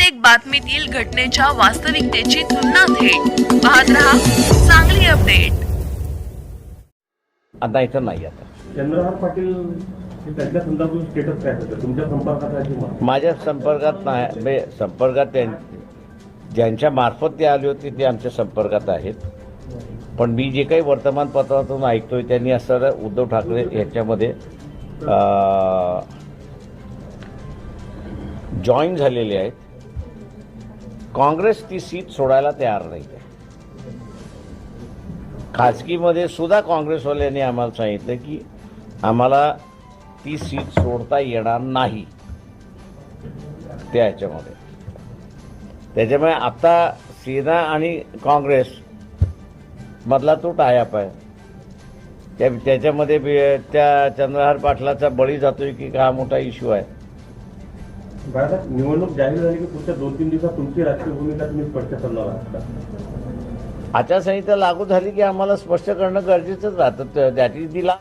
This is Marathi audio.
प्रत्येक बातमीतील घटनेच्या वास्तविकतेची तुलना थेट पाहत रहा सांगली अपडेट. आता इथं नाही. आता चंद्रहार पाटील त्यांच्या संदर्भात स्टेटस काय होतं? तुमच्या संपर्कात आहे की माझ्या संपर्कात नाही. म्हणजे संपर्कात ज्यांच्या मार्फत ते आले होते ते आमच्या संपर्कात आहेत. पण मी जे काही वर्तमानपत्रातून ऐकतोय त्यांनी असं उद्धव ठाकरे ह्याच्यामध्ये जॉईन झालेले आहेत. काँग्रेस ती सीट सोडायला तयार नाही आहे. खाजगीमध्ये सुद्धा काँग्रेसवाल्यांनी आम्हाला सांगितलं की आम्हाला ती सीट सोडता येणार नाही त्या ह्याच्यामध्ये. त्याच्यामुळे आता सेना आणि काँग्रेस मधला तो टायअप आहे. त्याच्यामध्ये त्या चंद्रहार पाटलाचा बळी जातोय की हा मोठा इश्यू आहे. बाळासाहेब, निवडणूक जाहीर झाली की पुढच्या 2-3 दिवसात तुमची राजकीय भूमिका तुम्ही स्पष्ट करणार आहात का? आचारसंहिता लागू झाली की आम्हाला स्पष्ट करणं गरजेचंच राहतं. दॅट इज दी ला